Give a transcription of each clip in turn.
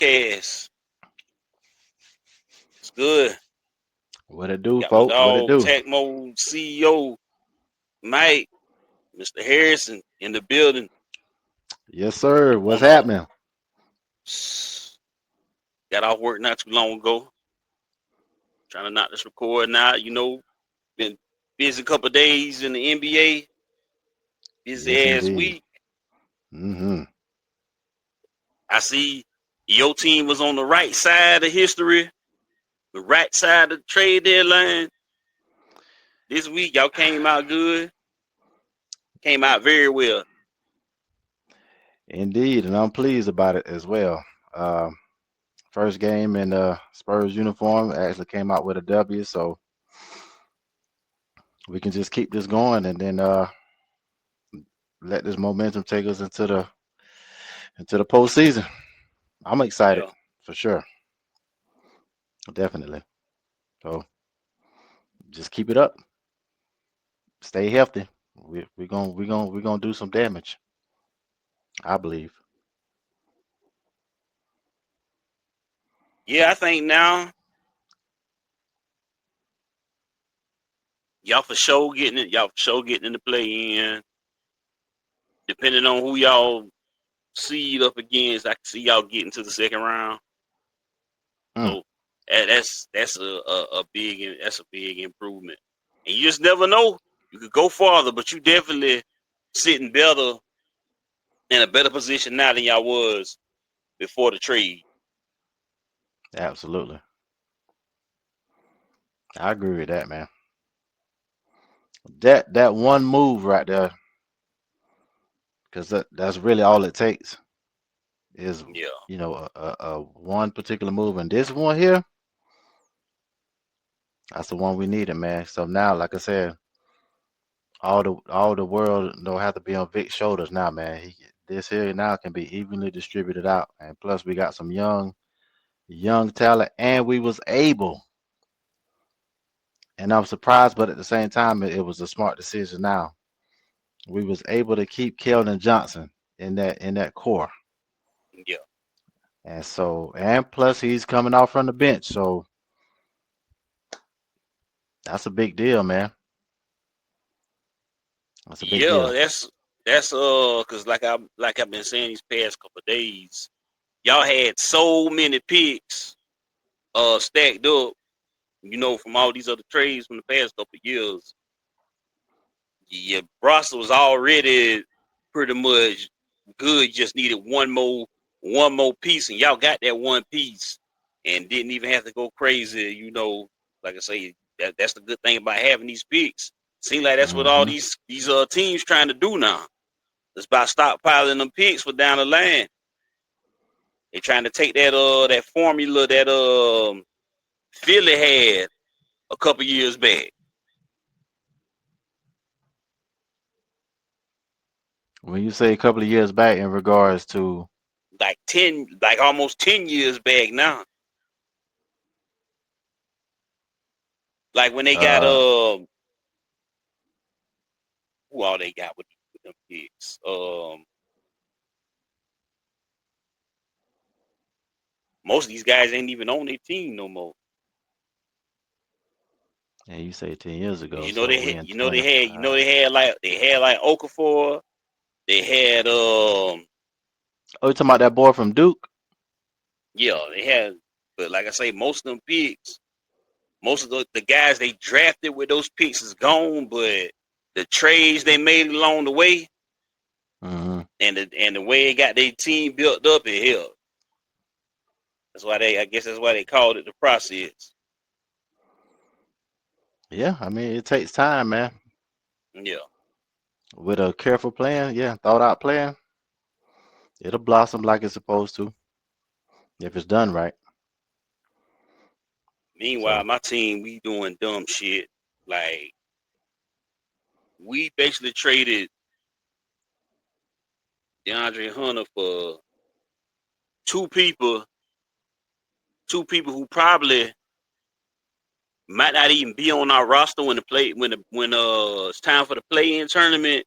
Podcast. It's good. What it do, Got my folk? What it dog, do? Tecmo CEO, Mike, Mr. Harrison in the building. Yes, sir. What's What's going on? happening? Got off work not too long ago. Trying to knock this recording out. Been busy a couple of days in the NBA. Busy Yes, ass indeed. week. Mm-hmm. I see your team was on the right side of history, the right side of the trade deadline. This week, y'all came out good. Came out very well. Indeed, and I'm pleased about it as well. Uh, First game in Spurs uniform actually came out with a W, so we can just keep this going and then let this momentum take us into the postseason. I'm excited Yeah. for sure, definitely. So just keep it up, stay healthy. We're gonna do some damage, I believe. Yeah, I think now y'all for sure getting it. Y'all for sure getting in the play in. Depending on who y'all seed up against, I can see y'all getting to the second round. Mm, So that's a big improvement. And you just never know. You could go farther, but you definitely sitting better in a better position now than y'all was before the trade. absolutely, I agree with that, man. That one move right there, because that's really all it takes is Yeah. a one particular move, and this one here, that's the one we needed, man. So now, like I said, all the world don't have to be on Vic's shoulders now, man. This here now can be evenly distributed out, and plus we got some young talent, and we was able, and I'm surprised, but at the same time, it was a smart decision. Now we was able to keep Keldon Johnson in that core. Yeah. And plus he's coming off from the bench, so that's a big deal, man. That's a big Yeah, deal. that's because like I've been saying these past couple of days, y'all had so many picks stacked up, from all these other trades from the past couple of years. Yeah, roster was already pretty much good. You just needed one more piece, and y'all got that one piece, and didn't even have to go crazy. Like I say, that's the good thing about having these picks. Seems like that's what all Hmm. these teams trying to do now. It's about stockpiling them picks for down the line. They trying to take that formula that Philly had a couple years back. When you say a couple of years back in regards to, Like almost 10 years back now. Like when they got uh, who all they got with them picks. Most of these guys ain't even on their team no more. yeah, you say 10 years ago, You know so they we had, in you know they 20. had, you know they had like Okafor. They had Oh, you talking about that boy from Duke? yeah, they had, but like I say, most of them picks, most of the guys they drafted with those picks is gone, but the trades they made along the way Hmm. and the way they got their team built up, it helped. I guess that's why they called it the process. Yeah, I mean it takes time, man. Yeah. With a careful plan, yeah, thought out plan, it'll blossom like it's supposed to if it's done right. Meanwhile, So, my team, we doing dumb shit. Like we basically traded DeAndre Hunter for two people, two people who probably might not even be on our roster when it's time for the play-in tournament,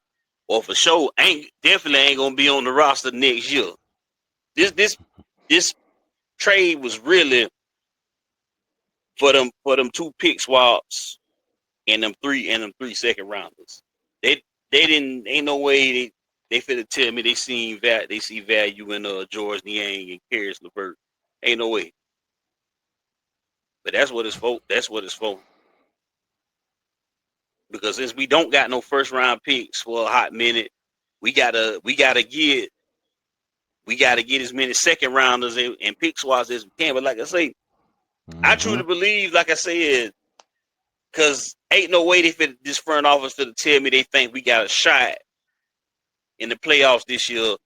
or for sure ain't definitely ain't gonna be on the roster next year. This this this trade was really for them 2 pick swaps and them three second rounders. They didn't ain't no way they finna tell me they see value in George Niang and Karis LeVert. Ain't no way. But that's what it's for. That's what it's for. Because since we don't got no first round picks for a hot minute, we gotta get as many second rounders and pick swaps as we can. But like I say, I Mm-hmm. truly believe, like I said, because ain't no way they fit this front office to tell me they think we got a shot in the playoffs this year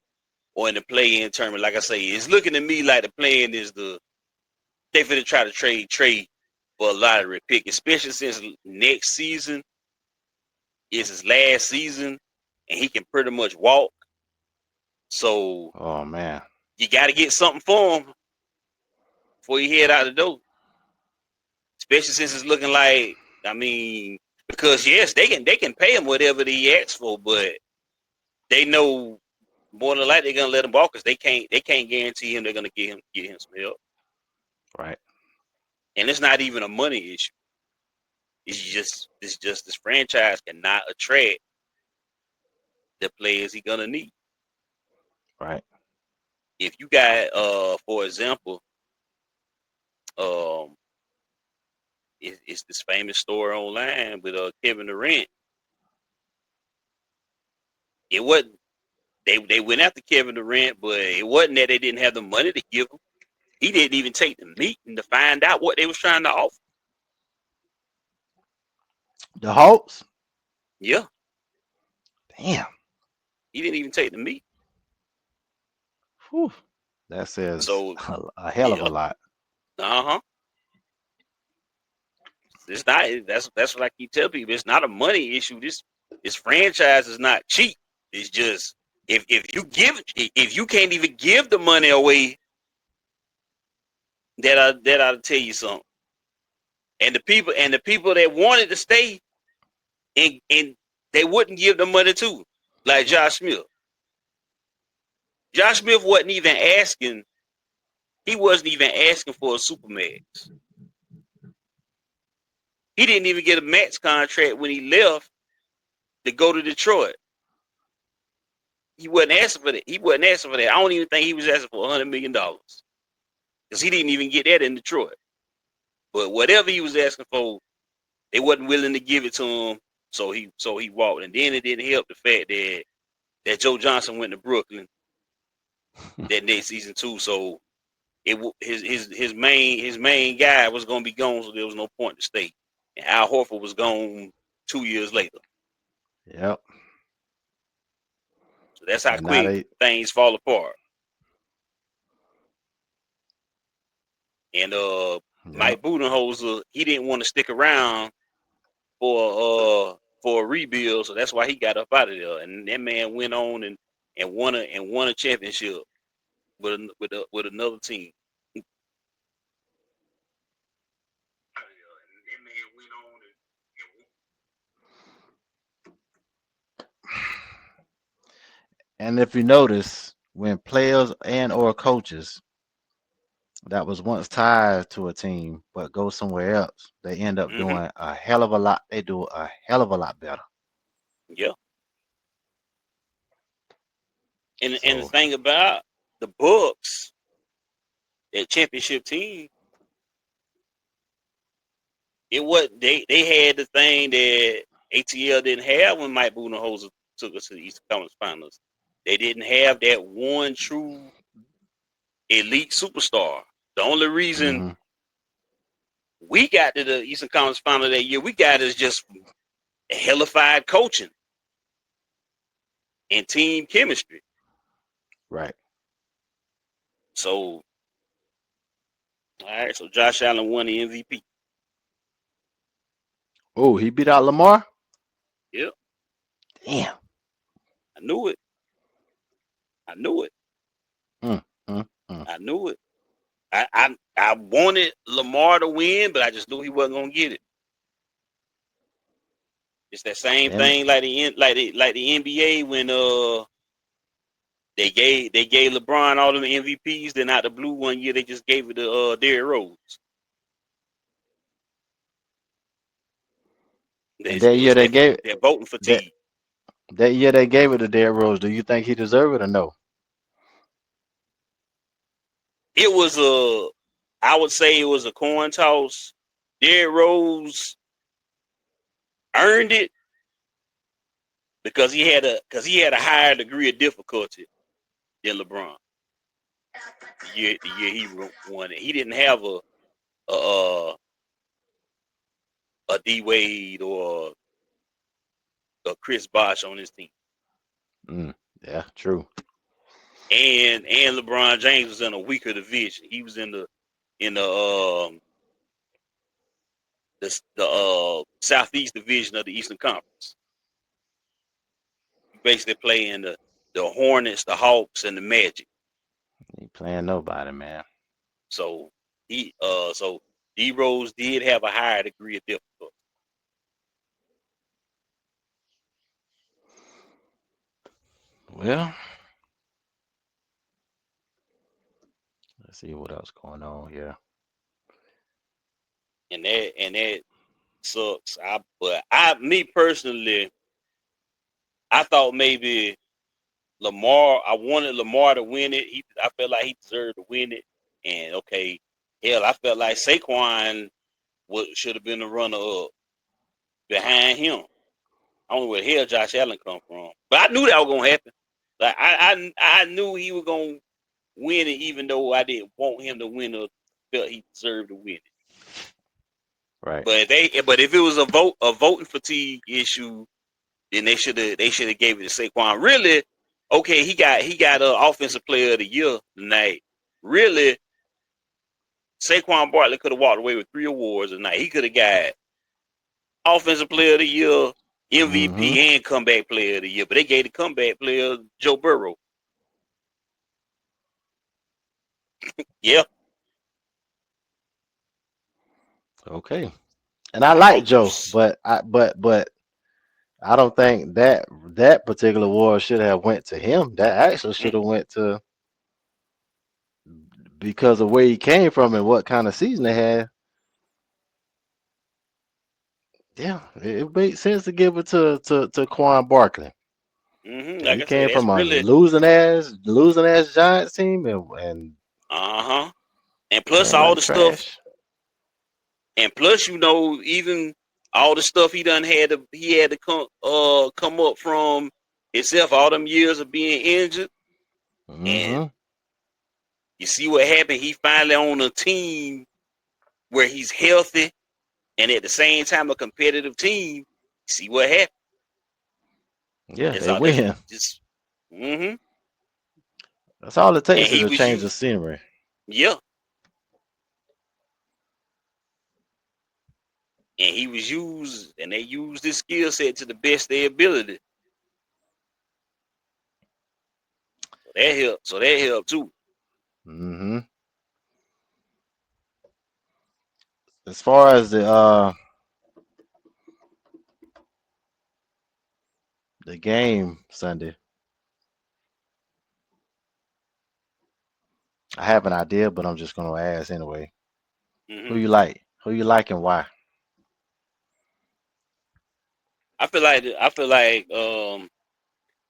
or in the play-in tournament. Like I say, it's looking to me like the plan is they finna try to trade for a lottery pick, especially since next season is his last season and he can pretty much walk. So Oh man. you got to get something for him before he head out the door. Especially since it's looking like, I mean, because yes, they can pay him whatever he asks for, but they know more than likely they're gonna let him walk because they can't guarantee him they're gonna get him some help. Right. And it's not even a money issue. It's just this franchise cannot attract the players he gonna need. Right. If you got for example, um it's this famous story online with Kevin Durant. It wasn't they went after Kevin Durant, but it wasn't that they didn't have the money to give him. He didn't even take the meeting to find out what they was trying to offer. The Hawks. Yeah, Damn. he didn't even take the meeting. Whew. That says So a hell of a yeah, lot. uh-huh. It's not. That's what I keep telling people. It's not a money issue. This franchise is not cheap. It's just if you can't even give the money away, that ought to tell you something. And the people that wanted to stay and they wouldn't give the money to, like Josh Smith. Josh Smith wasn't even asking. He wasn't even asking for a supermax. He didn't even get a max contract when he left to go to Detroit. He wasn't asking for that. He wasn't asking for that. I don't even think he was asking for $100 million because he didn't even get that in Detroit. But whatever he was asking for, they wasn't willing to give it to him. So he walked. And then it didn't help the fact that Joe Johnson went to Brooklyn that next season too. So his main guy was gonna be gone, so there was no point to stay. And Al Horford was gone 2 years later. Yep. So that's how And now quick they. things fall apart. And Yep. Mike Budenholzer, he didn't want to stick around for a rebuild, so that's why he got up out of there. And that man went on and won a championship with another team. And if you notice, when players and or coaches that was once tied to a team but go somewhere else, they end up Mm-hmm. doing a hell of a lot. They do a hell of a lot better. Yeah. And the So, thing about the Bucks, that championship team, it was they had the thing that ATL didn't have when Mike Budenholzer took us to the Eastern Conference Finals. They didn't have that one true elite superstar. The only reason hmm, we got to the Eastern Conference Final that year, we got is just hellified coaching and team chemistry. right. So, all right, so Josh Allen won the MVP. Oh, he beat out Lamar. Yep, Damn. I knew it. I knew it. Mm, mm, mm. I knew it. I wanted Lamar to win, but I just knew he wasn't gonna get it. It's that same And thing like the NBA when they gave LeBron all them MVPs. Then out the blue one year they just gave it to Derrick Rose. And It was that voting that fatigue. that year they gave it to Derrick Rose. Do you think he deserved it or no? It was I would say it was a coin toss. Derrick Rose earned it because he had a higher degree of difficulty than LeBron. The year he won it, he didn't have a a D Wade or a Chris Bosh on his team, Mm, yeah, true. and LeBron James was in a weaker division. He was in the Southeast Division of the Eastern Conference. He basically playing the Hornets, the Hawks, and the Magic. Ain't playing nobody, man. So so D Rose did have a higher degree of difficulty. Well, let's see what else going on here. And that sucks. Me personally, I thought maybe Lamar. I wanted Lamar to win it. I felt like he deserved to win it. And okay, hell, I felt like Saquon should have been the runner up behind him. I don't know where the hell Josh Allen come from, but I knew that was gonna happen. Like I knew he was gonna win it, even though I didn't want him to win or felt he deserved to win it. Right. But if it was a voting fatigue issue, then they should have gave it to Saquon. Really, okay, he got an offensive player of the year tonight. Really, Saquon Barkley could have walked away with 3 awards tonight. He could have got offensive player of the year, Mm-hmm. MVP, and comeback player of the year. But they gave the comeback player Joe Burrow. Yeah. Okay. And I like Oh, Joe, but I don't think that particular award should have went to him. That actually should have went to because of where he came from and what kind of season they had. Yeah, it makes sense to give it to Quan Barkley. Like He I said, came that's from a really losing ass Giants team and uh-huh. And plus playing all like the stuff, trash. and plus even all the stuff he had to come up from himself all them years of being injured. And Hmm. you see what happened. He finally on a team where he's healthy and at the same time a competitive team. See what happened. Yeah, That's they all. That's win. just mm-hmm. That's all it And takes is he a was change of used. scenery. Yeah, and he was used, and they used his skill set to the best of their ability. So that helped. So that helped too. Hmm. As far as the game Sunday, I have an idea, but I'm just gonna ask anyway. Who Hmm you like? Who you like and why? I feel like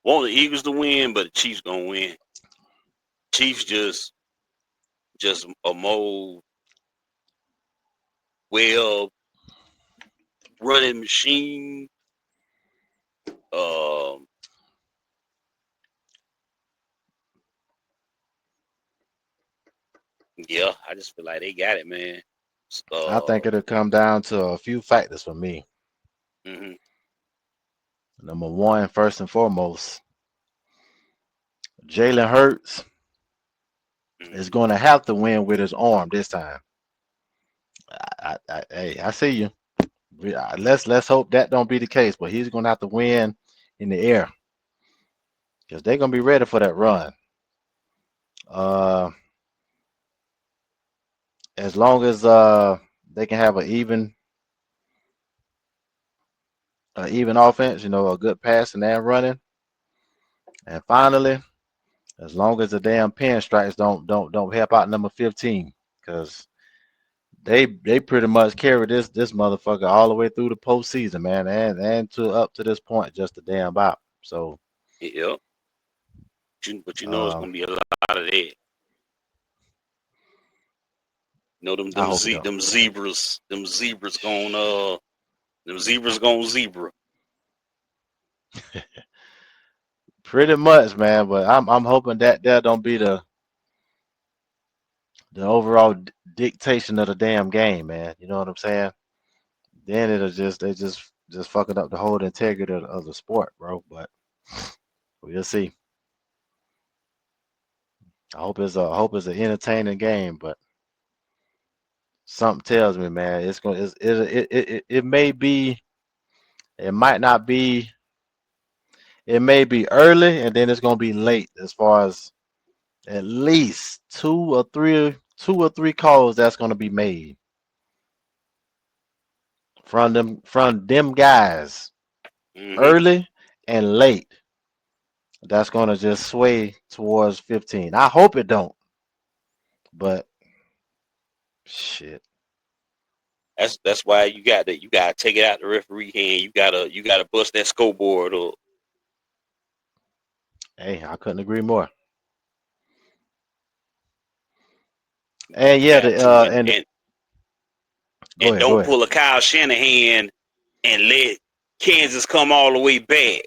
want the Eagles to win, but the Chiefs gonna win. Chiefs just a more well running machine. Um, yeah, I just feel like they got it, man. I Uh, think it'll come down to a few factors for me. hmm Number one, first and foremost, Jalen Hurts is hmm going to have to win with his arm this time. Hey, I see you. Let's hope that don't be the case, but he's going to have to win in the air because they're going to be ready for that run. Uh, as long as they can have an even offense, a good passing and running, and finally As long as the damn pinstripes don't help out number 15, because they pretty much carry this motherfucker all the way through the postseason, man, and to up to this point, just a damn bop. So, Yep. But you know it's um, gonna be a lot of that. You know I hope it don't. them zebras gonna zebra. Pretty much, man. But I'm hoping that don't be the overall dictation of the damn game, man. You know what I'm saying? Then it'll just fucking up the whole integrity of the sport, bro. But we'll see. I hope it's an entertaining game, but something tells me, man, it may be, it might not be, it may be early and then it's gonna be late as far as at least two or three calls that's gonna be made from them guys Hmm. early and late. That's gonna just sway towards 15. I hope it don't, but shit. That's why you gotta take it out the referee hand. You gotta bust that scoreboard up. Hey, I couldn't agree more. And You yeah, got to and go and ahead, go don't ahead. pull a Kyle Shanahan and let Kansas come all the way back.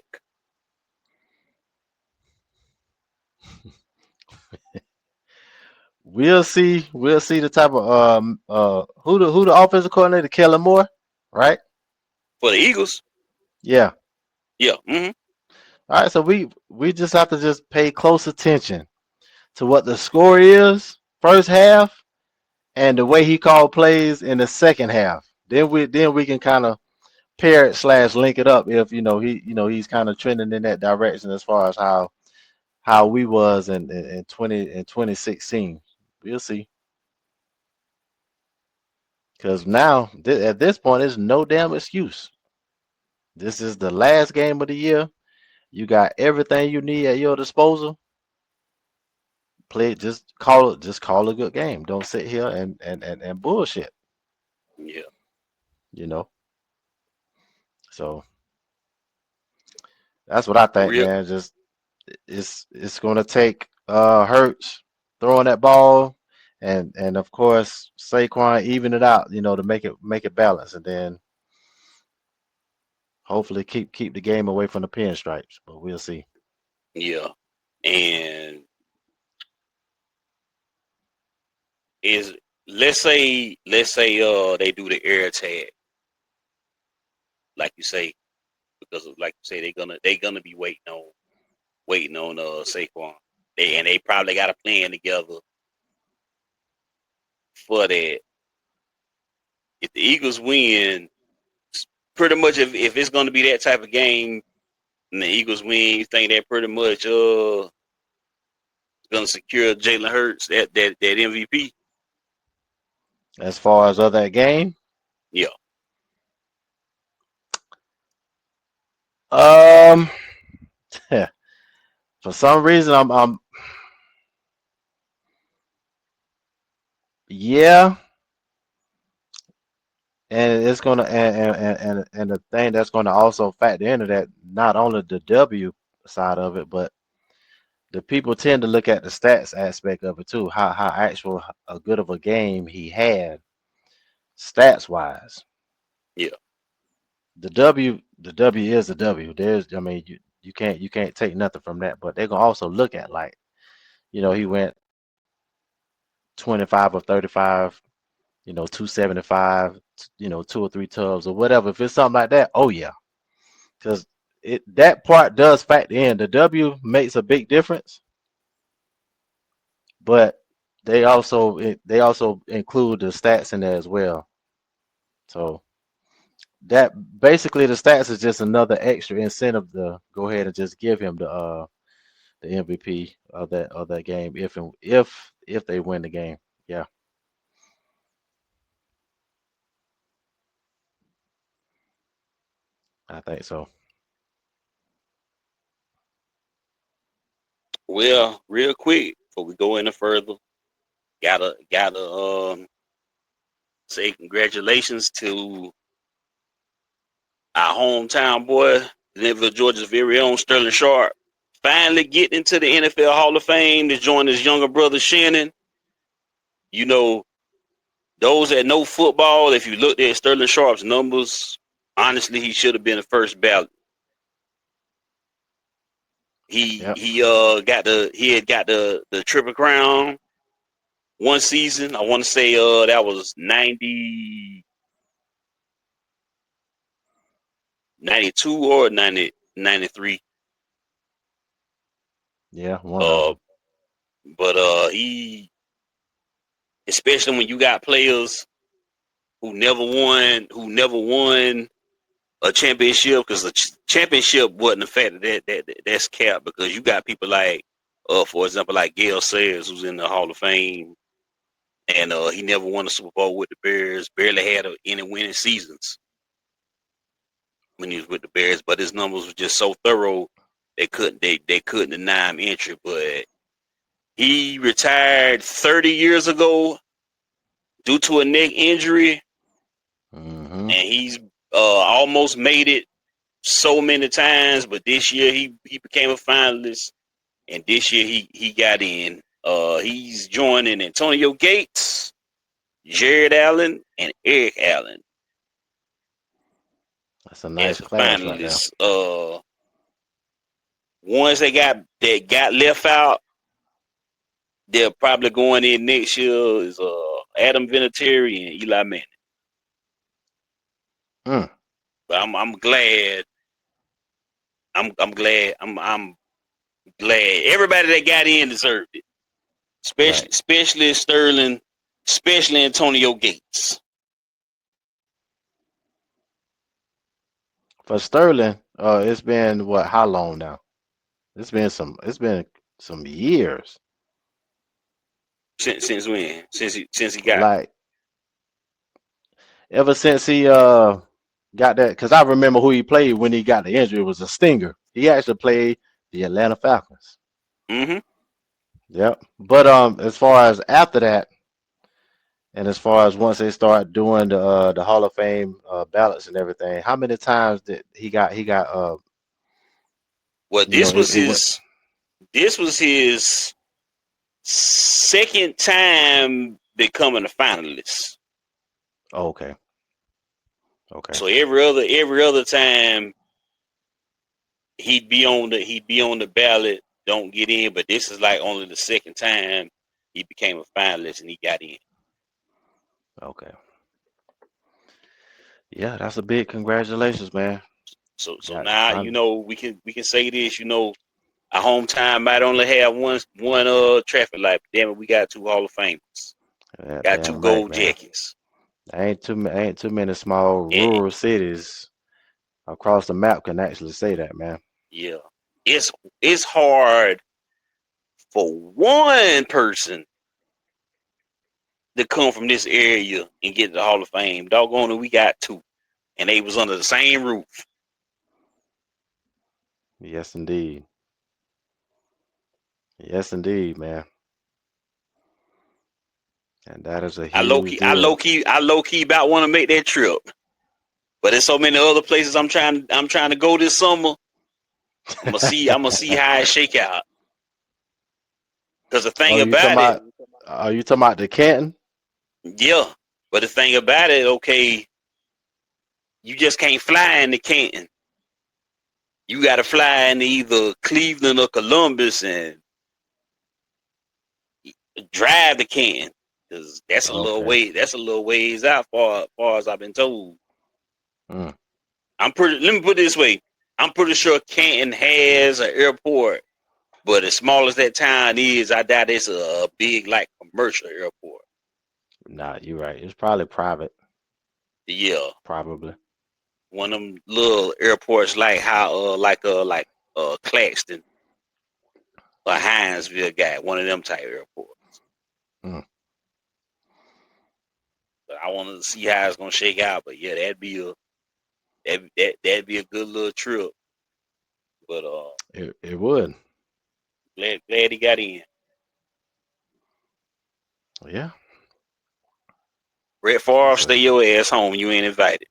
We'll see the type of who the offensive coordinator, Kellen Moore, right? For the Eagles. Yeah. Yeah. Hmm. All right, so we just have to just pay close attention to what the score is first half and the way he called plays in the second half. Then we can kind of pair it slash link it up if he's kind of trending in that direction as far as how we was in 2016. We'll see. Because now at this point, there's no damn excuse. This is the last game of the year. You got everything you need at your disposal. Play just call a good game. Don't sit here and bullshit. Yeah. You know. So that's what I think, Real. man. Just it's gonna take Hurts throwing that ball and of course Saquon even it out, to make it balance, and then hopefully keep the game away from the pinstripes. But we'll see. Yeah. And is let's say they do the air tag like you say, because of, like you say, they gonna be waiting on Saquon. They probably got a plan together for that. If the Eagles win, pretty much if it's gonna be that type of game and the Eagles win, you think that pretty much gonna secure Jalen Hurts that MVP? As far as other game, Yeah. um, for some reason I'm yeah, and it's gonna and the thing that's gonna also factor into that, not only the W side of it, but the people tend to look at the stats aspect of it too. How actual a good of a game he had stats wise. Yeah. The W is the W. I mean, you can't take nothing from that. But they're gonna also look at, like, he went 25 or 35, 275, two or three tubs or whatever. If it's something like that, oh yeah, because that part does factor in. The W makes a big difference, but they also include the stats in there as well. So that basically the stats is just another extra incentive to go ahead and just give him the MVP of that game if they win the game. Yeah, I think so. Well, real quick before we go any further, gotta say congratulations to our hometown boy, Denver, Georgia's very own Sterling Sharp, finally getting into the NFL Hall of Fame to join his younger brother Shannon. You know, those that know football, if you looked at Sterling Sharp's numbers, honestly, he should have been the first ballot. He Yep. he he had got the triple crown one season. I want to say that was 92 or 93. Yeah, one of Uh, them. but he, especially when you got players who never won a championship, because the championship wasn't the fact that's capped, because you got people like for example, like Gail Sayers, who's in the Hall of Fame, and he never won a Super Bowl with the Bears, barely had any winning seasons when he was with the Bears, but his numbers were just so thorough they couldn't deny him entry. But he retired 30 years ago due to a neck injury, Hmm. and he's almost made it so many times. But this year he became a finalist, and this year he got in. He's joining Antonio Gates, Jared Allen, and Eric Allen That's a as nice the class right there. finalists. Ones that got left out, they're probably going in next year is Adam Vinatieri and Eli Manning. Mm, But I'm glad. I'm glad everybody that got in deserved it. Especially right. especially Sterling, especially Antonio Gates. For Sterling, it's been what? How long now? It's been some. It's been some years. Since when? Since he got. Like ever since he got that. Because I remember who he played when he got the injury. It was a stinger. He actually played the Atlanta Falcons. Mm-hmm. Yep. But as far as after that, and as far as once they start doing the Hall of Fame ballots and everything, how many times did he got Well, you know it went. this was his second time becoming a finalist. Oh, okay. Okay. So every other time he'd be on the ballot, don't get in. But this is like only the second time he became a finalist and he got in. Okay. Yeah, that's a big congratulations, man. So Got now finally. we can say this. Our hometown might only have one traffic light. But damn it, we got two Hall of Famers. Yeah, Got two damn right, gold man. jackets. Ain't too many small And rural cities across the map can actually say that, man. yeah, it's hard for one person to come from this area and get to the Hall of Fame. Doggone it, we got two, and they was under the same roof. Yes, indeed. Yes, indeed, man. And that is a I low huge key, I deal. low key, I low key about want to make that trip, but there's so many other places I'm trying to go this summer. I'm gonna see how it shake out. Cause the Oh, thing you talking about it, about? Are you talking about the Canton? yeah. But the thing about it, okay, you just can't fly into Canton. You got to fly into either Cleveland or Columbus and drive to Canton, because that's a little Okay. way. That's a little ways out, far as I've been told. Mm, Let me put it this way. I'm pretty sure Canton has an airport, but as small as that town is, I doubt it's a big like commercial airport. nah, you're right. It's probably private, Yeah, probably. one of them little airports like how Claxton or Hinesville got one of them type airports. Mm. But I want to see how it's gonna shake out. But yeah, that'd be a good little trip. But It would. Glad he got in. Yeah. Brett Favre, That's stay your ass home. You ain't invited.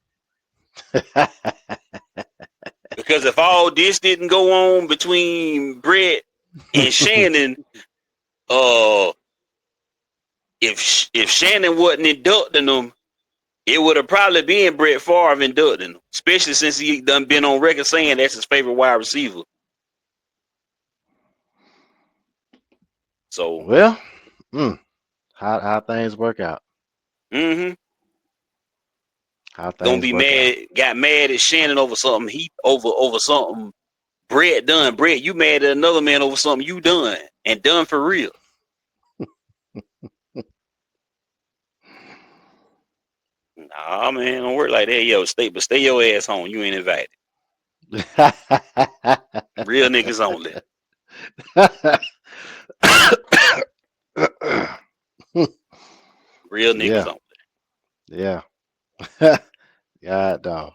Because if all this didn't go on between Brett and Shannon, uh, if Shannon wasn't inducting them, it would have probably been Brett Favre inducting him, especially since he done been on record saying that's his favorite wide receiver. So, well, mm, how things work out. mm-hmm. How Gonna things be work out. mad, got mad at Shannon over something over something Brett done. Brett, you mad at another man over something you done and done for real. Nah, man, don't work like that, yo. Stay your ass home. You ain't invited. Real niggas only. Real niggas yeah. only. Yeah. God dog.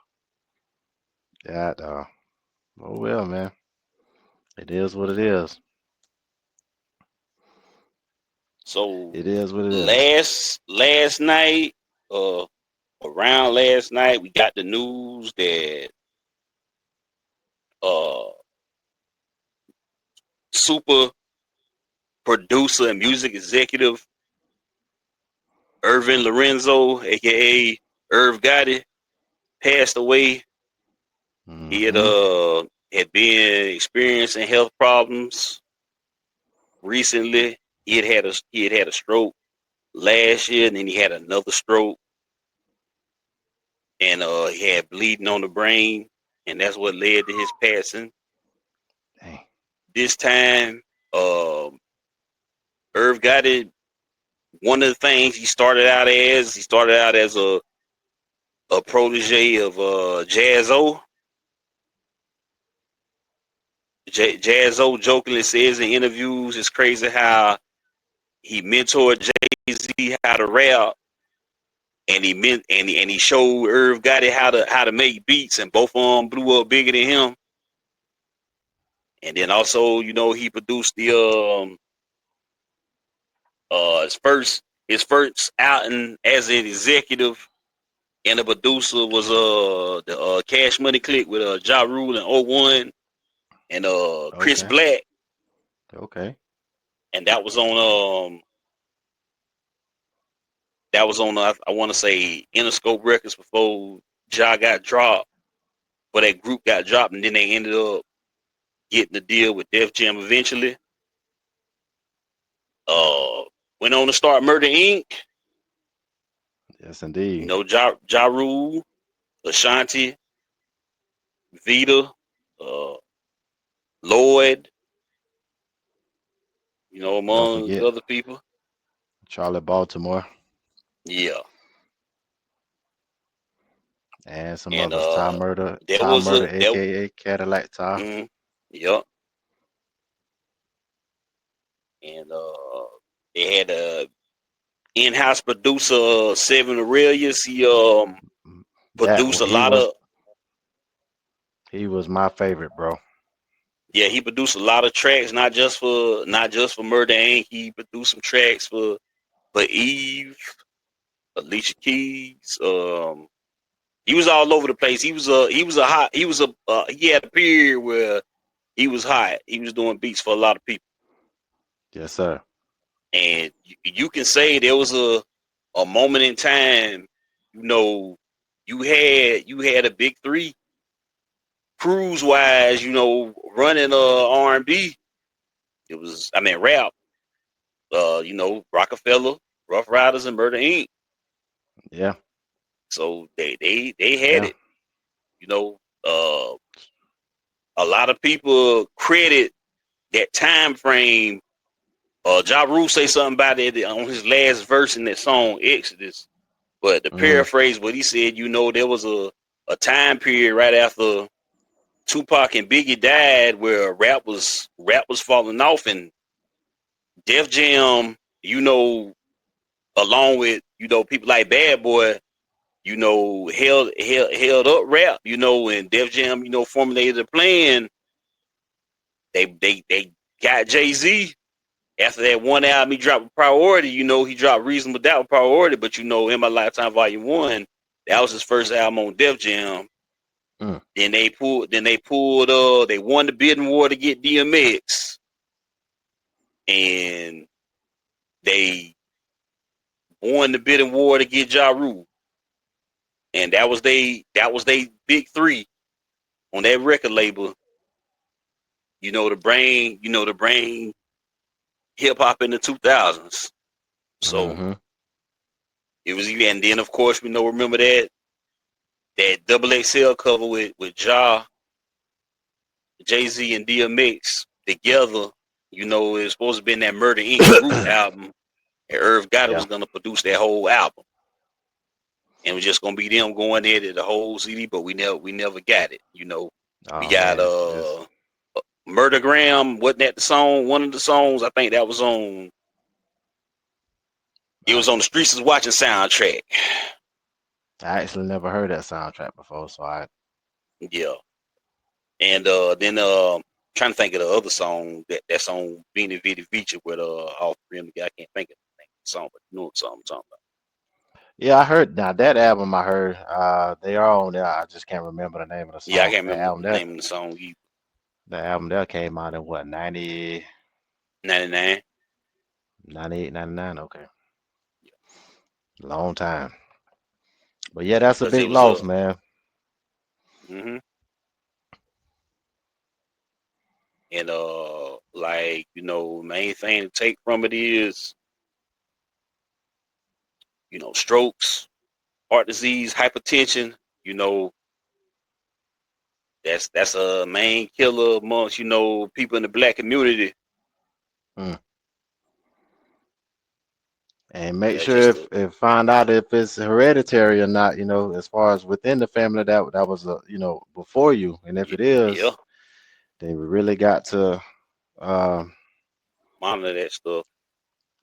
God dog. Oh well, man. It is what it is. So It is what it is. last night, uh, around last night, we got the news that uh, super producer and music executive Irvin Lorenzo, aka Irv Gotti, passed away. He Mm-hmm. had been experiencing health problems recently. He had had a stroke last year, and then he had another stroke, and he had bleeding on the brain, and that's what led to his passing. Dang. This time, um, Irv Gotti. One of the things he started out as a protege of Jazzo. Jazzo jokingly says in interviews, it's crazy how he mentored Jay-Z how to rap, and he showed Irv Gotti how to make beats, and both of them blew up bigger than him. And then also, he produced the his first outing as an executive and a producer was the Cash Money Click with Ja Rule and O1 and Chris Okay. Black, Okay. and that was on I want to say Interscope Records before Ja got dropped, but that group got dropped, and then they ended up getting the deal with Def Jam eventually. Uh, Went on to start Murder Inc. Yes, indeed. Ja Rule, Ashanti, Vita, uh, Lloyd, Don't among forget other people. Charlie Baltimore Yeah, and some and others. there Ty was Murder, a there. aka Cadillac Ty. Mm, yep, and they had a in-house producer, Seven Aurelius. He That produced a he lot was of he was my favorite, bro. yeah, he produced a lot of tracks, not just for Murder Inc. He produced some tracks for Eve, Alicia Keys. He was all over the place. He had a period where he was hot. He was doing beats for a lot of people, Yes, sir. and you can say there was a moment in time. You know, you had a big three cruise wise. Running R&B. It was, I mean, rap. Rockefeller, Rough Riders, and Murder Inc. Yeah. So they had Yeah. it. You know, a lot of people credit that time frame. Ja Rule say something about it on his last verse in that song Exodus. But to Mm, paraphrase what he said, there was a time period right after Tupac and Biggie died where rap was falling off, and Def Jam, along with people like Bad Boy, held up rap, and Def Jam, formulated a plan. They got Jay-Z. After that one album, he dropped Priority. He dropped Reasonable Doubt Priority, but In My Lifetime Volume 1, that was his first album on Def Jam. Mm. They won the bidding war to get DMX, and they won the bidding war to get Ja Rule. And that was they big three on that record label. The brain hip hop in the 2000s. So Mm-hmm. it was, and then of course remember that double XL cover with Ja, Jay-Z, and DMX together. It was supposed to be in that Murder Inc. group album, and Irv Gotti Yeah. was gonna produce that whole album, and it was just gonna be them going there to the whole CD, but we never got it. We Oh got man, it's Murdergram. Wasn't that the song? One of the songs, I think that was on. It I, was on the Streets is Watching soundtrack. I actually never heard that soundtrack before, so I Yeah, and then trying to think of the other song that's on Beanie Vidi Feature with all three of them. I can't think of the name of the song, but you know what song I'm talking about. yeah, I heard now that album I heard. They are on there. I just can't remember the name of the Yeah, I song. can't That remember album the that name of the song. the album that came out in what 90, 99. 98, 99. Okay, long time. But yeah, that's a Because it big was loss, man. hmm and main thing to take from it is strokes, heart disease, hypertension. You know that's a main killer amongst people in the black community. Mm. And make Yeah, sure just if find out if it's hereditary or not. As far as within the family that was before you, and if it yeah, is, then we really got to um monitor that stuff.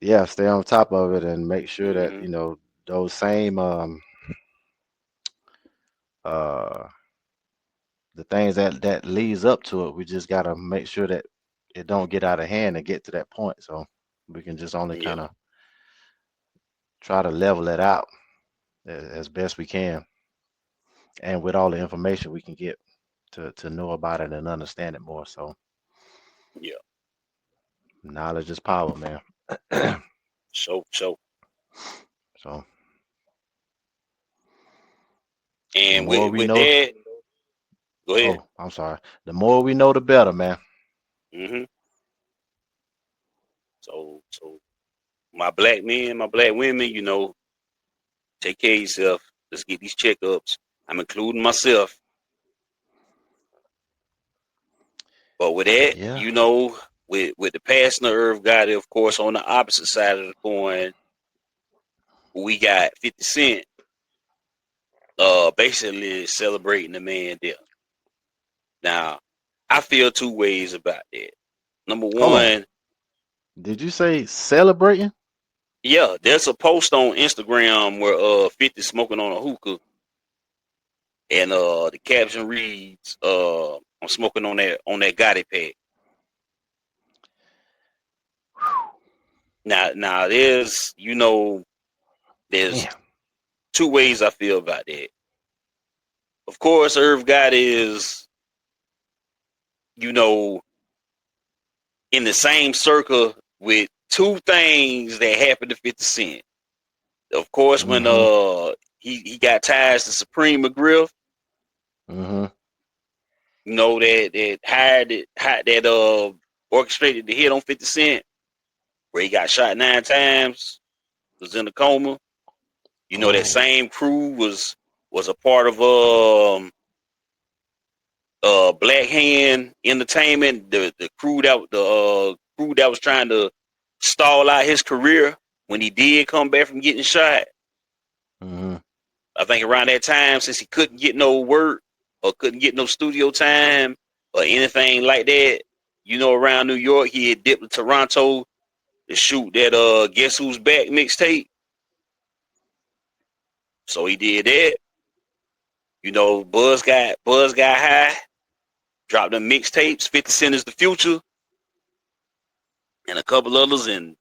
yeah, stay on top of it and make sure that hmm those same uh the things that leads up to it, we just got to make sure that it don't get out of hand and get to that point, so we can just only Yeah, kind of try to level it out as best we can, and with all the information we can get to know about it and understand it more. So yeah. knowledge is power, man. So, So the and more with we with know, that, go ahead. oh, I'm sorry. The more we know, the better, man. hmm So my black men, my black women, take care of yourself. Let's get these checkups. I'm including myself. But with that, Yeah, with the passing of Irv Gotti, of course, on the opposite side of the coin, we got 50 Cent basically celebrating the man death. Now, I feel two ways about that. Number hold on. one, Did you say celebrating? yeah, there's a post on Instagram where 50 smoking on a hookah, and the caption reads, I'm smoking on that Gotti pack. Now there's Damn. two ways I feel about that. Of course, Irv Gotti is, you know, in the same circle with two things that happened to 50 Cent. Of course, when Mm-hmm. he got ties to Supreme McGriff, Mm-hmm. that orchestrated the hit on 50 Cent, where he got shot 9 times, was in a coma. That Oh. same crew was a part of Black Hand Entertainment, the crew that was trying to stall out his career when he did come back from getting shot. Mm-hmm. I think around that time, since he couldn't get no work or couldn't get no studio time or anything like that, around New York, he had dipped to Toronto to shoot that Guess Who's Back mixtape. So he did that. Buzz got high, dropped them mixtapes. 50 Cent is the future. and a couple others, and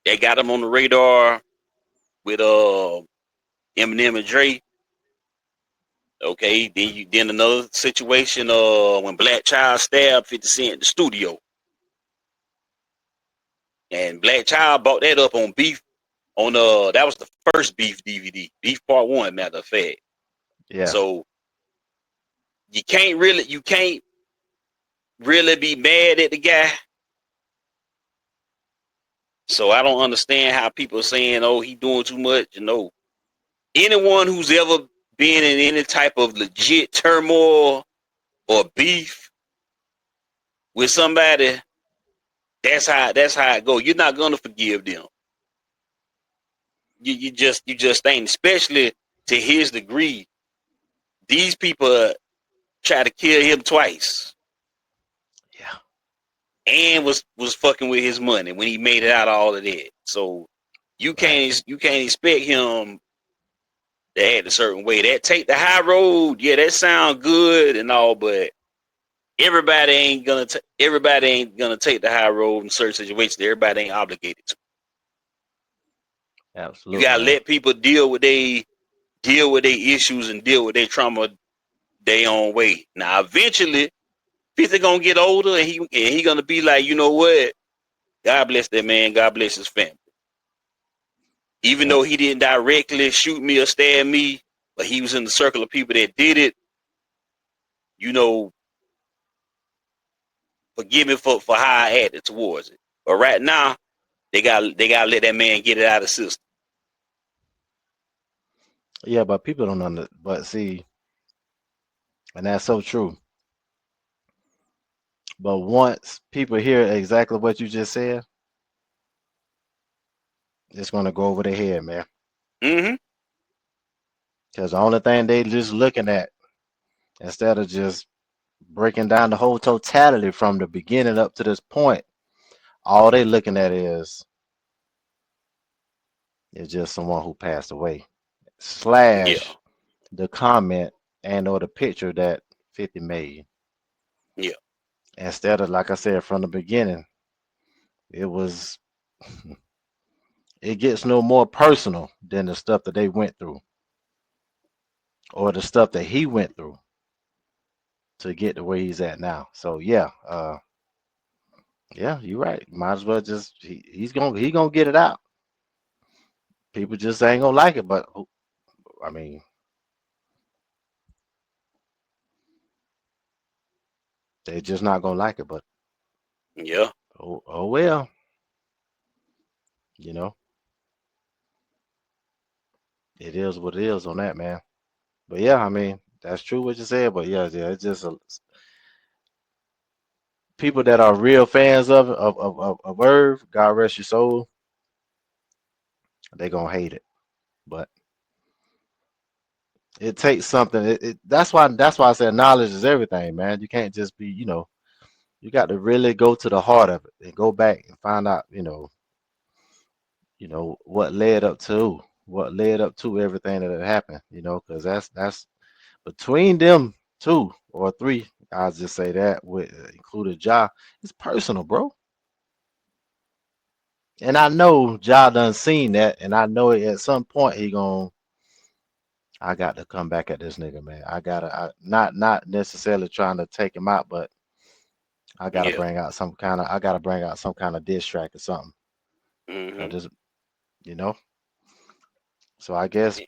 they got him on the radar with Eminem and Dre. Okay, then another situation when Black Child stabbed 50 Cent in the studio, and Black Child bought that up on Beef on that was the first Beef DVD, Beef Part One, matter of fact. Yeah. So you can't really be mad at the guy. So I don't understand how people are saying, "Oh, he doing too much." You know, anyone who's ever been in any type of legit turmoil or beef with somebody, that's how it go. You're not gonna forgive them. You just ain't, especially to his degree. These people try to kill him twice, Yeah. and was fucking with his money when he made it out of all of that. So you Right. can't expect him to act a certain way. That take the high road, yeah, that sound good and all, but everybody ain't gonna take the high road in certain situations. Everybody ain't obligated to. You Absolutely, gotta man. let people deal with their issues and deal with their trauma their own way. Now, eventually, people gonna get older, and he gonna be like, you know what? God bless that man. God bless his family. Even Yep. though he didn't directly shoot me or stab me, but he was in the circle of people that did it. You know, forgive me for how I acted towards it. But right now, they gotta let that man get it out of the system. Yeah, but people don't under. But see, and that's so true. But once people hear exactly what you just said, it's gonna go over their head, man. Mm-hmm. Because the only thing they just looking at, instead of just breaking down the whole totality from the beginning up to this point, all they looking at is just someone who passed away. Yeah. Slash the comment and or the picture that 50 made. Yeah. Instead of, like I said from the beginning, it was it gets no more personal than the stuff that they went through or the stuff that he went through to get to where he's at now. So yeah, yeah, you're right. Might as well just he gonna get it out. People just ain't gonna like it, but I mean, they just not gonna like it. But Yeah. oh well, you know, it is what it is on that, man. But yeah, I mean, that's true what you said. But yeah, yeah, it's just people that are real fans of Irv. God rest your soul. They gonna hate it, but it takes something. That's why I said knowledge is everything, man. You can't just be, you got to really go to the heart of it and go back and find out, what led up to everything that had happened, because that's between them two or three. I'll just say that with included Ja, it's personal, bro. And I know Ja done seen that, and I know at some point he gon' I got to come back at this nigga, man. Not necessarily trying to take him out, but Yeah. I gotta bring out some kind of diss track or something. Cause Mm-hmm. this, you know. So I guess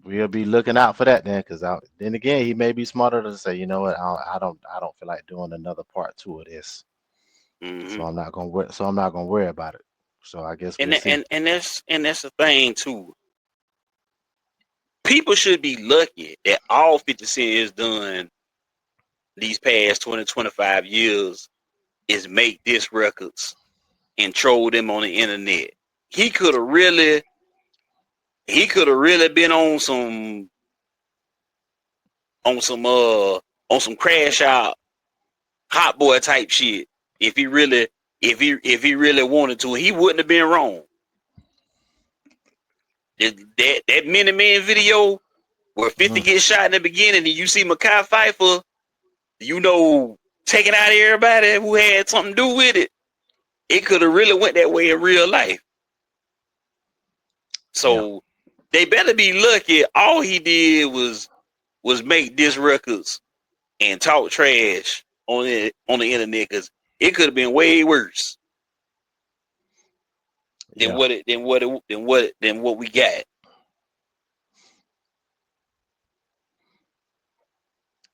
we'll be looking out for that then, cause then again he may be smarter to say, you know what, I don't feel like doing another part two of this. Mm-hmm. So I'm not gonna worry about it. So I guess And we'll see. that's the thing too. People should be lucky that all 50 Cent has done these past 20-25 years is make diss records and troll them on the internet. He could have really he could have really been on some on some crash out hot boy type shit. If he really wanted to, he wouldn't have been wrong. That Mini Man video where 50 Mhm. gets shot in the beginning and you see Mekhi Phifer, taking out everybody who had something to do with it. It could have really went that way in real life. Yeah. So they better be lucky. All he did was make diss records and talk trash on the internet because it could have been way worse than Yeah. what we got.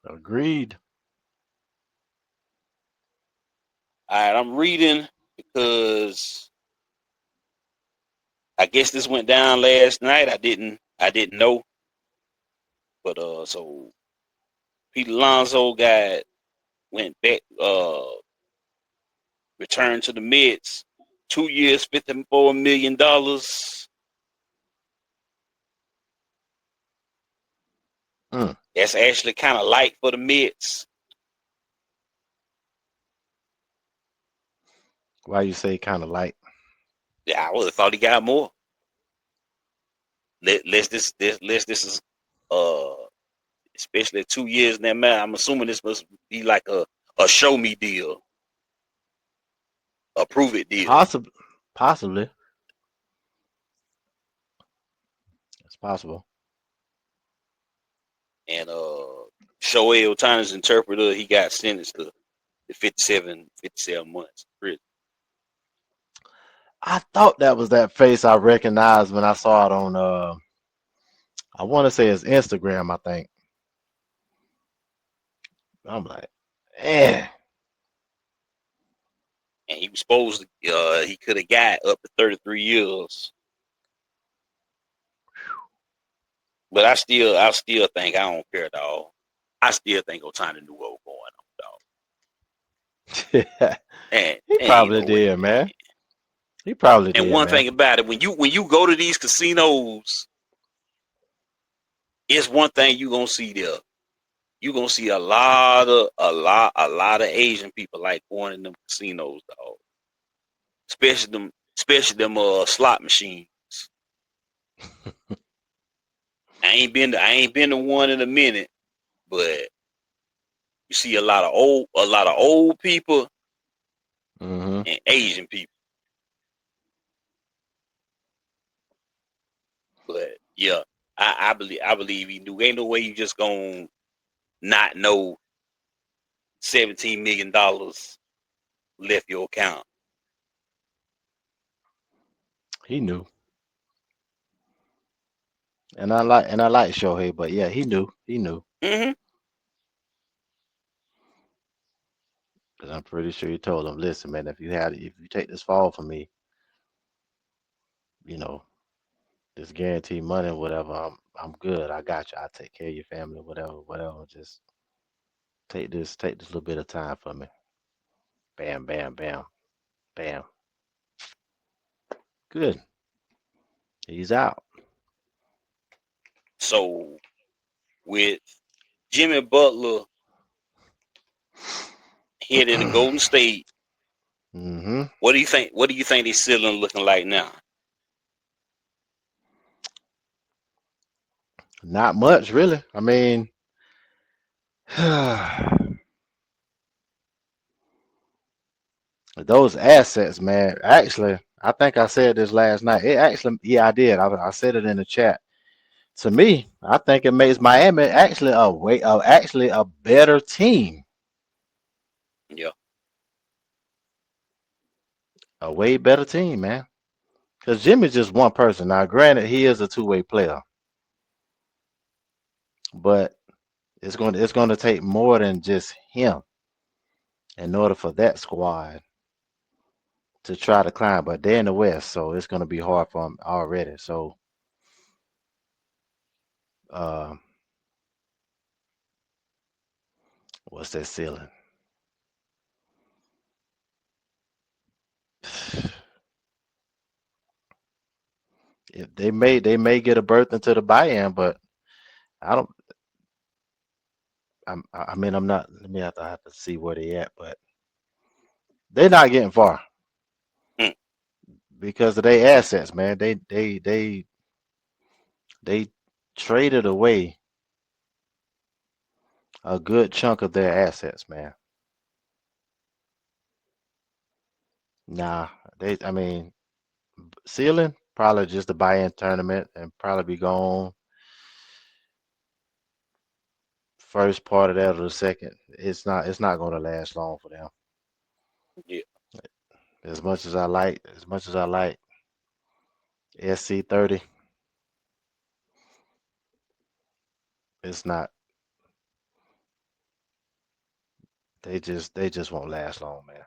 Agreed. All right, I'm reading because I guess this went down last night. I didn't know, but so Pete Alonso got went back, returned to the Mets. 2 years, $54 million. Mm. That's actually kind of light for the Mets. Why you say kind of light? Yeah, I would have thought he got more. This is uh especially 2 years in that man. I'm assuming this must be like a show me deal, a prove it deal. Possibly. Possibly. It's possible. And Shohei Ohtani's interpreter, he got sentenced to 57 months in prison. I thought that was that face I recognized when I saw it on I want to say it's Instagram, I think. I'm like, eh. And he was supposed to he could have got up to 33 years. But I still think I don't care, dog. I still think Ohtani knew what was going on, dog. And He ain't probably no way, did, man. man. He probably And did, one man. thing about it, when you go to these casinos, it's one thing you gonna see there. You gonna see a lot of Asian people like going in them casinos, dog. Especially them slot machines. I ain't been to one in a minute, but you see a lot of old people Hmm. and Asian people. But yeah, I believe he knew. Ain't no way you just gonna not know $17 million left your account. He knew. And I like Shohei, but yeah, he knew. He knew. Mm-hmm. 'Cause I'm pretty sure he told him, listen, man, if you take this fall from me, you know, this guaranteed money or whatever, I'm good. I got you. I take care of your family, whatever, whatever. Just take this little bit of time for me. Bam, bam, bam, bam. Good. He's out. So with Jimmy Butler headed to Golden State, Hmm. what do you think? What do you think his ceiling looking like now? Not much, really. I mean, those assets, man. Actually, I think I said this last night. It actually, yeah, I did. I said it in the chat. To me, I think it makes Miami actually a better team, Yeah, a way better team, man. Because Jimmy's just one person. Now, granted, he is a two-way player, but it's going to take more than just him in order for that squad to try to climb. But they're in the West, so it's going to be hard for them already. So, uh, what's that ceiling? If they may get a berth into the buy-in, but I don't. I mean, I'm not. Let me I have to see where they at, but they're not getting far mm. because of their assets, man. They traded away a good chunk of their assets, man. Nah, I mean, ceiling probably just the buy-in tournament and probably be gone first part of that or the second. It's not going to last long for them. Yeah. As much as I like SC30, it's not. They just won't last long, man.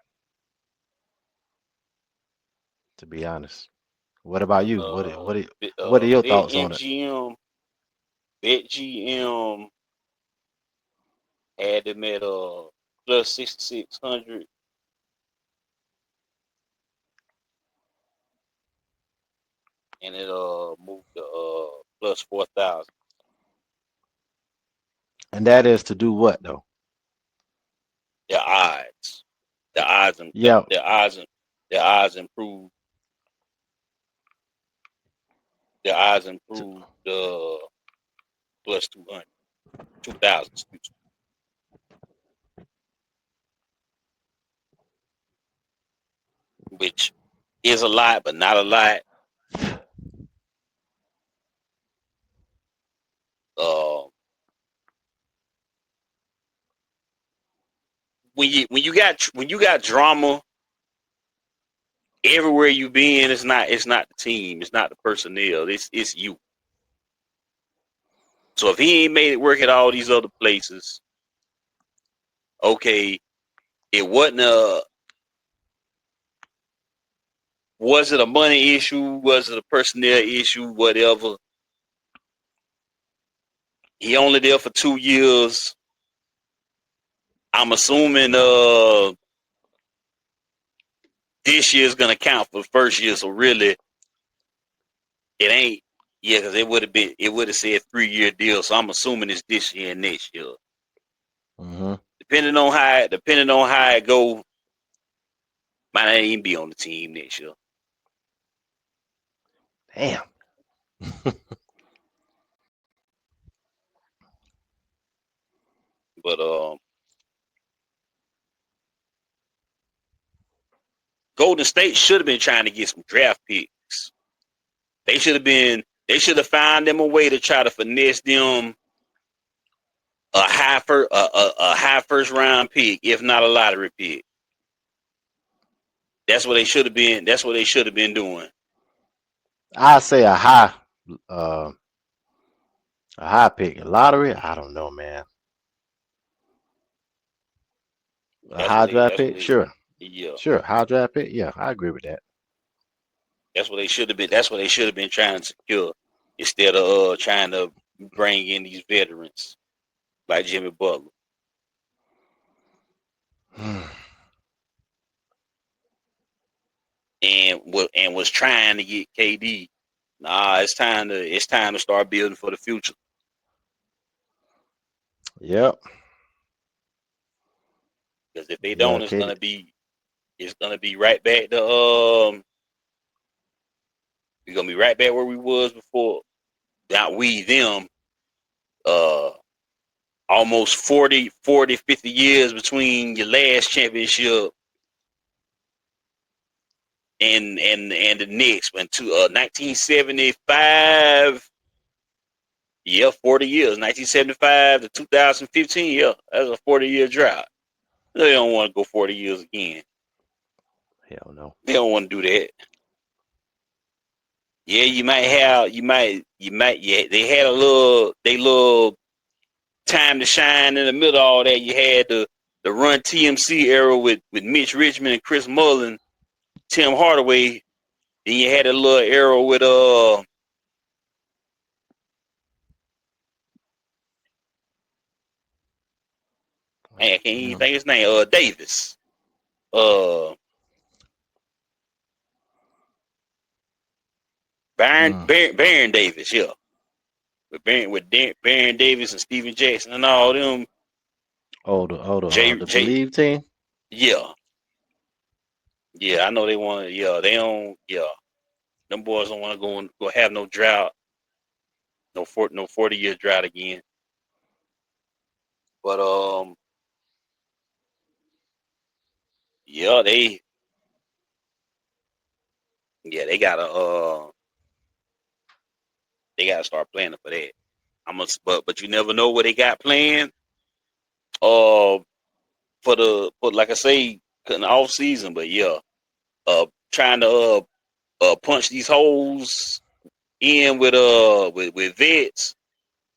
To be honest. What about you? What are your Bet thoughts on it? MGM, Bet GM had them at plus 6,600, and it moved to plus 4,000. And that is to do what though? The odds, the odds, and Yeah, the odds improved. The odds t- improved plus 200, 2,000, excuse me, which is a lot, but not a lot. Uh, when you got drama everywhere you been, it's not the team, it's not the personnel, it's you. So if he ain't made it work at all these other places, okay, it wasn't a was it a money issue? Was it a personnel issue? Whatever. He only there for 2 years. I'm assuming this year's gonna count for the first year, so really it ain't. Yeah, because it would have said 3 year deal. So I'm assuming it's this year and next year. hmm Depending on how it go, might not even be on the team next year. Damn. But Golden State should have been trying to get some draft picks. They should have found them a way to try to finesse them a high first round pick, if not a lottery pick. That's what they should have been. That's what they should have been doing. I say uh, a high pick, a lottery. I don't know, man. A That's what high they. draft That's what pick, they. sure, Yeah. sure. High draft pick, yeah, I agree with that. That's what they should have been. That's what they should have been trying to secure instead of trying to bring in these veterans like Jimmy Butler and was trying to get KD. Nah, it's time to start building for the future. Yep, Because if they yeah, don't, Katie. it's gonna be right back to we're gonna be right back where we was before. Not we, them. Uh, almost 50 years between your last championship and the next one to 1975. Yeah, 40 years. 1975 to 2015. Yeah, that's a 40-year drought. They don't want to go 40 years again. Hell no. They don't want to do that. Yeah, yeah, they had they little time to shine in the middle of all that. You had the Run TMC era with Mitch Richmond and Chris Mullin, Tim Hardaway. Then you had a little era with man, I can't even Mm, think his name. Davis. Uh, mm. Baron Davis. Yeah, with Baron Davis and Steven Jackson and all them. The J. Believe team. Yeah, yeah. I know they want. Yeah, they don't. Yeah, them boys don't want to go have no drought. No 40-year drought again. But yeah, Yeah, they gotta start planning for that. But you never know what they got planned. Uh, for like I say, in the off season. But yeah, trying to punch these holes in with vets.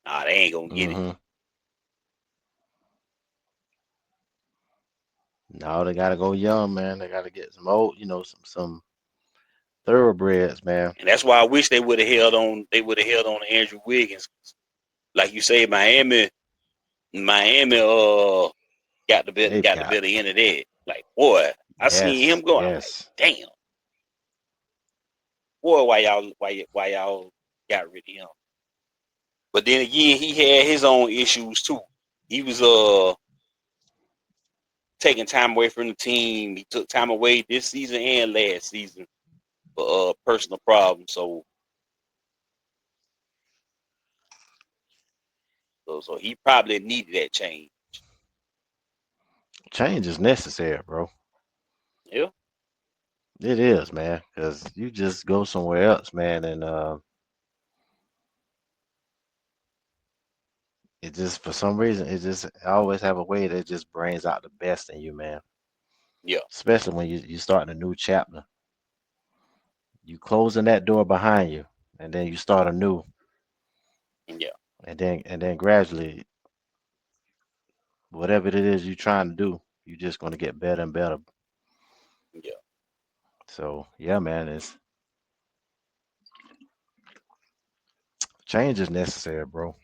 Nah, they ain't gonna get it. Mm-hmm. No, they gotta go young, man. They gotta get some old, some thoroughbreds, man. And that's why I wish they would have held on. They would have held on to Andrew Wiggins. Like you say, Miami, They've got the got better end of that. Like, boy, I seen him yes, going. I'm like, yes. damn, boy, why y'all got rid of him? But then again, he had his own issues too. He was taking time away from the team. He took time away this season and last season for personal problems. So he probably needed that change. Change is necessary, bro. Yeah, It is, man, because you just go somewhere else, man, and it just for some reason it just always have a way that just brings out the best in you, man. yeah, Especially when you starting a new chapter. You closing that door behind you, and then you start anew, yeah, and then gradually, whatever it is you're trying to do, you're just gonna get better and better. yeah. So yeah, man, it's change is necessary, bro.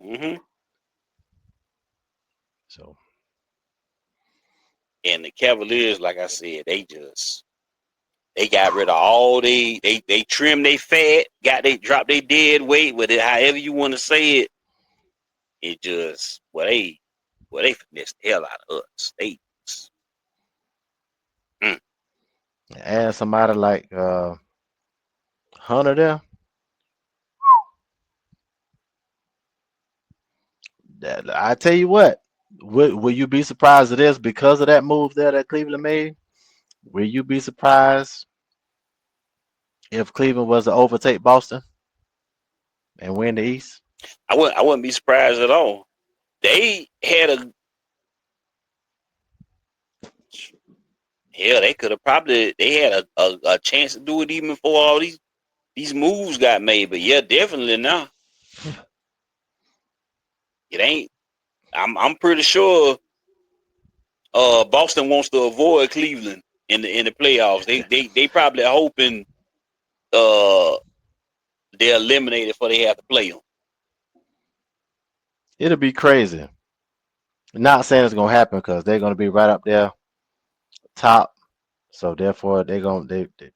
Hmm. So And the Cavaliers, like I said, they got rid of all they trimmed they fat, they dropped they dead weight, with it however you want to say it. It just they finessed the hell out of us. Mm, add somebody like Hunter there. I tell you what, will you be surprised at this because of that move there that Cleveland made? Will you be surprised if Cleveland was to overtake Boston and win the East? I wouldn't be surprised at all. They had a hell. They could have probably they had a chance to do it even before all these moves got made. But yeah, definitely now it ain't. I'm pretty sure Boston wants to avoid Cleveland in the playoffs. They probably hoping uh they're eliminated before they have to play them. It'll be crazy. Not saying it's gonna happen because they're gonna be right up there top. So therefore, they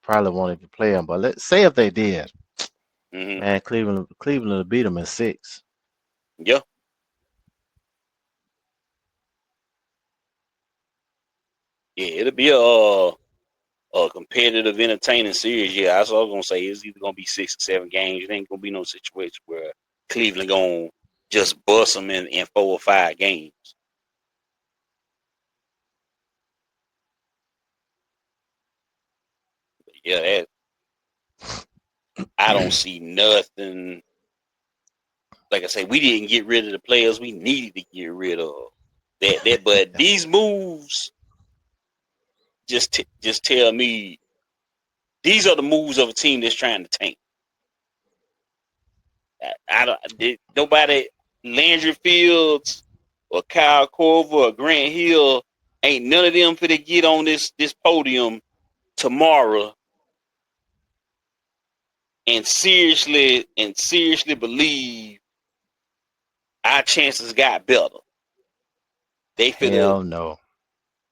probably won't even play them. But let's say if they did, Hmm. man, Cleveland will beat them in six. Yeah, yeah, it'll be a competitive, entertaining series. Yeah, that's what I was gonna say. It's either gonna be 6 or 7 games. It ain't gonna be no situation where Cleveland gonna just bust them in 4 or 5 games. Yeah, I don't see nothing. Like I say, we didn't get rid of the players we needed to get rid of. But these moves just tell me these are the moves of a team that's trying to tank. I don't nobody Landry Fields or Kyle Korver or Grant Hill ain't none of them for to get on this podium tomorrow and seriously believe our chances got better. They Hell no.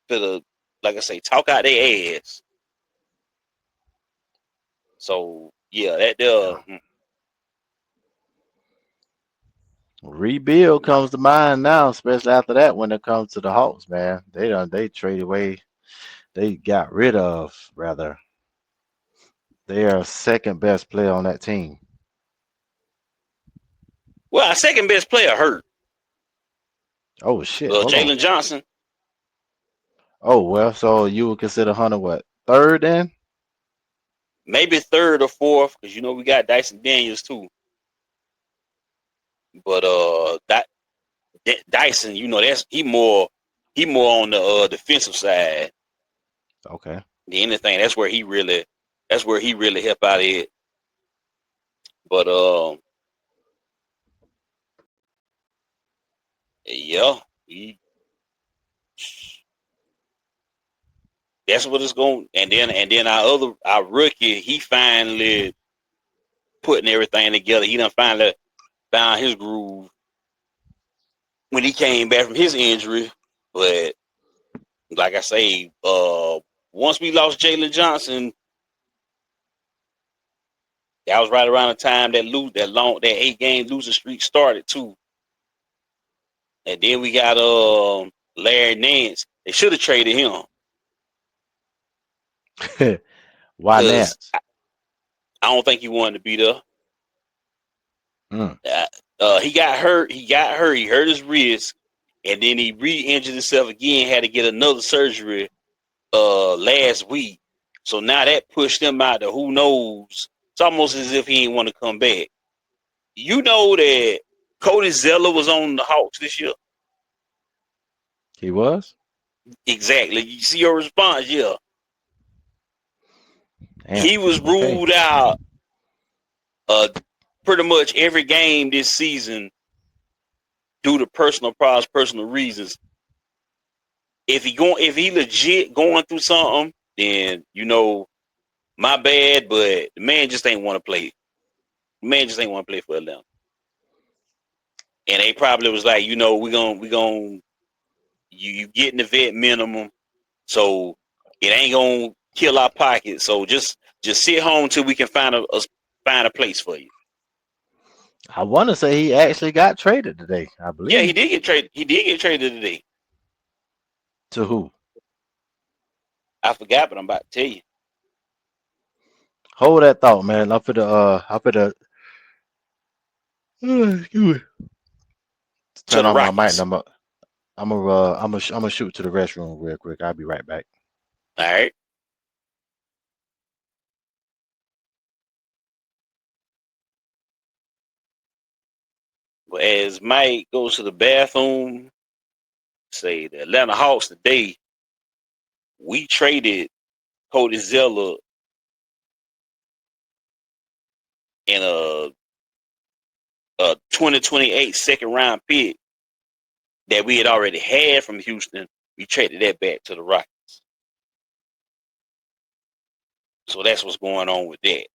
for the like I say, talk out their ass. So yeah, that Yeah. Rebuild comes to mind now, especially after that when it comes to the Hawks, man. They traded away, they got rid of rather their second best player on that team. well, our second best player hurt. Oh shit, hold on. Jalen Johnson. Oh well, so you would consider Hunter what? Third then? maybe third or fourth, because we got Dyson Daniels too. But that Dyson, that's he more on the defensive side Okay. than anything. That's where he really help out at. But yeah, that's what it's going. And then our rookie, he finally putting everything together. He done finally found his groove when he came back from his injury. But like I say, once we lost Jalen Johnson, that was right around the time that 8-game losing streak started too. And then we got Larry Nance. They should have traded him Why because Nance? I don't think he wanted to be there. Mm. He got hurt. He hurt his wrist, and then he re-injured himself again. Had to get another surgery last week. So now that pushed him out to who knows. It's almost as if he didn't want to come back. You know that Cody Zeller was on the Hawks this year. He was? Exactly. You see your response, yeah. Damn. He was Okay. ruled out uh, pretty much every game this season due to personal problems, personal reasons. If he legit going through something, then my bad. But the man just ain't want to play. The man just ain't want to play for Atlanta. And they probably was like, we gonna you getting the vet minimum, so it ain't gonna kill our pocket. So just sit home till we can find a place for you. I want to say he actually got traded today, I Yeah, he believe. did get traded. He did get traded today. To who? I forgot, but I'm about to tell you. Hold that thought, man. I'm for the excuse me. To Turn the on my mic. And Rockets. I'm gonna shoot to the restroom real quick. I'll be right back. All right. But as Mike goes to the bathroom, say the Atlanta Hawks today, we traded Cody Zeller in a 2028 second round pick that we had already had from Houston. We traded that back to the Rockets. So that's what's going on with that.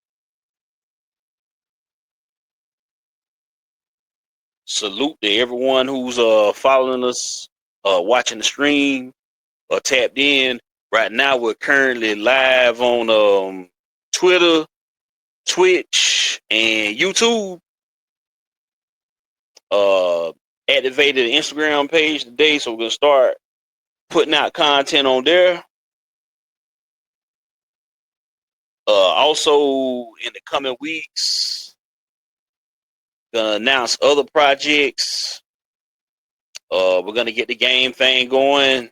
Salute to everyone who's following us, watching the stream, tapped in. Right now, we're currently live on Twitter, Twitch, and YouTube. Uh, Activated an Instagram page today, so we're gonna start putting out content on there. Also, in the coming weeks, gonna announce other projects. We're gonna get the game thing going.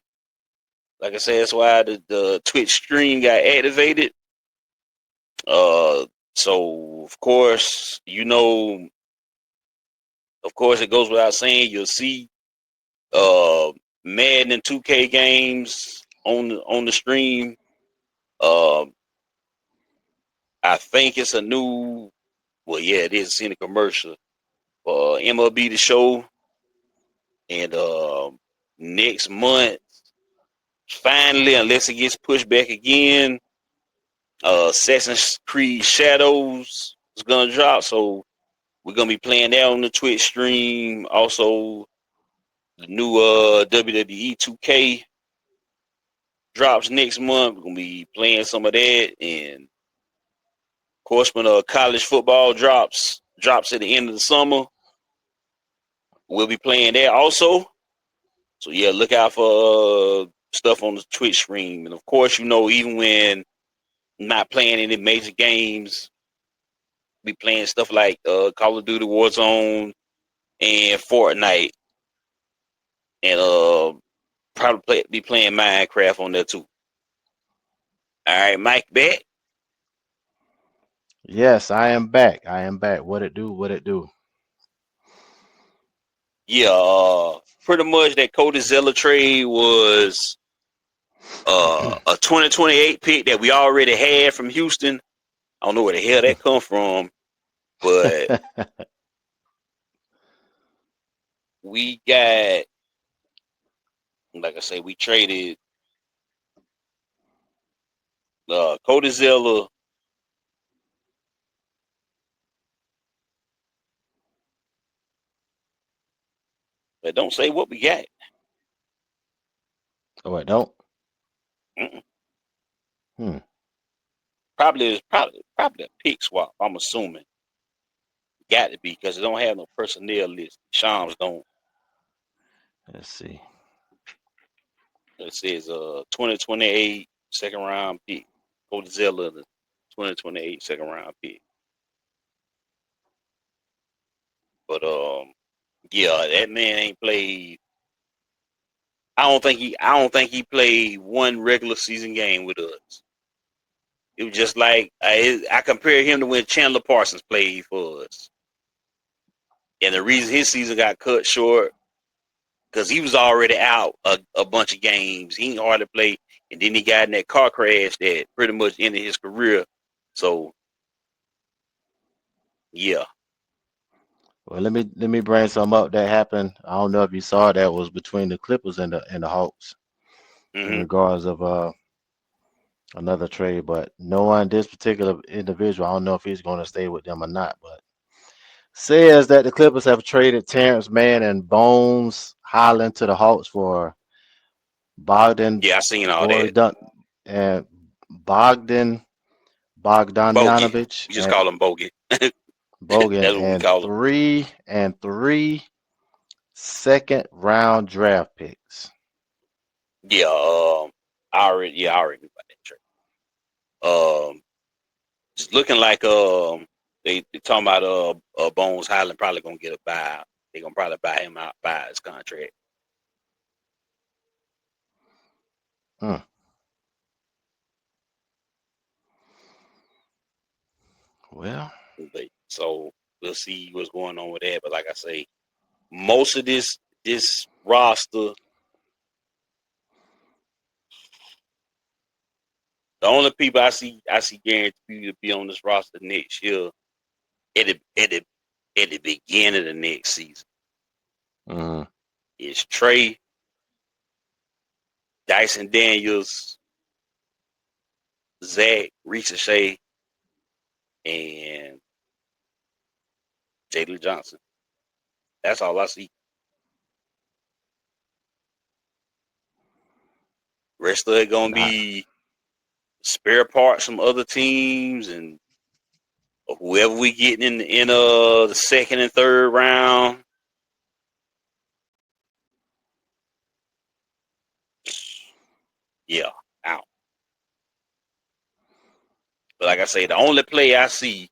Like I said, that's why the Twitch stream got activated. Uh, so of course, it goes without saying, you'll see uh Madden and 2K games on the stream. Um, I think it's a new. Well, yeah, it is in a commercial. MLB the Show, and next month, finally, unless it gets pushed back again, Assassin's Creed Shadows is gonna drop. So we're gonna be playing that on the Twitch stream. Also, the new WWE 2K drops next month. We're gonna be playing some of that, and of course, when college football drops at the end of the summer, we'll be playing that also. So yeah, look out for stuff on the Twitch stream, and of course, even when not playing any major games, be playing stuff like Call of Duty Warzone and Fortnite, and probably be playing Minecraft on there too. All right, Mike, back. Yes, I am back. I am back. What it do? What it do? Yeah, pretty much that Cody Zeller trade was a 2028 pick that we already had from Houston. I don't know where the hell that come from, but we got, like I say, we traded Cody Zeller. But don't say what we got. Oh, wait, don't. Mm-mm. Hmm. Probably a pick swap. I'm assuming got to be because it don't have no personnel list. Shams don't. Let's see. It says 2028 second round pick. Cody Zeller, the 2028 second round pick. But yeah, that man ain't played. I don't think he played one regular season game with us. It was just like I compare him to when Chandler Parsons played for us. And the reason his season got cut short because he was already out a bunch of games. He ain't hardly played, and then he got in that car crash that pretty much ended his career. So yeah, Well, let me bring some up that happened. I don't know if you saw that was between the Clippers and the Hawks in hmm regards of another trade, but knowing this particular individual, I don't know if he's going to stay with them or not. But says that the Clippers have traded Terrence Mann and Bones Highland to the Hawks for Bogdan yeah, I seen all that. Bogdan and Bogdan Bogey, Bogdanovich we just and call him Bogey. That's Bogan what we and call him. three second round draft picks. Yeah, I already knew about that trade. It's looking like they talking about Bones Highland probably gonna get a buy. They gonna probably buy him out, buy his contract. Hmm. Well, But so we'll see what's going on with that. But like I say, most of this roster, the only people I see guaranteed to be on this roster next year at the at the at the beginning of the next season mm, is Trey, Dyson Daniels, Zach, Ricochet, and Jalen Johnson. That's all I see. Rest of it gonna not be spare parts from other teams and whoever we getting in the second and third round. Yeah, out. But like I say, the only play I see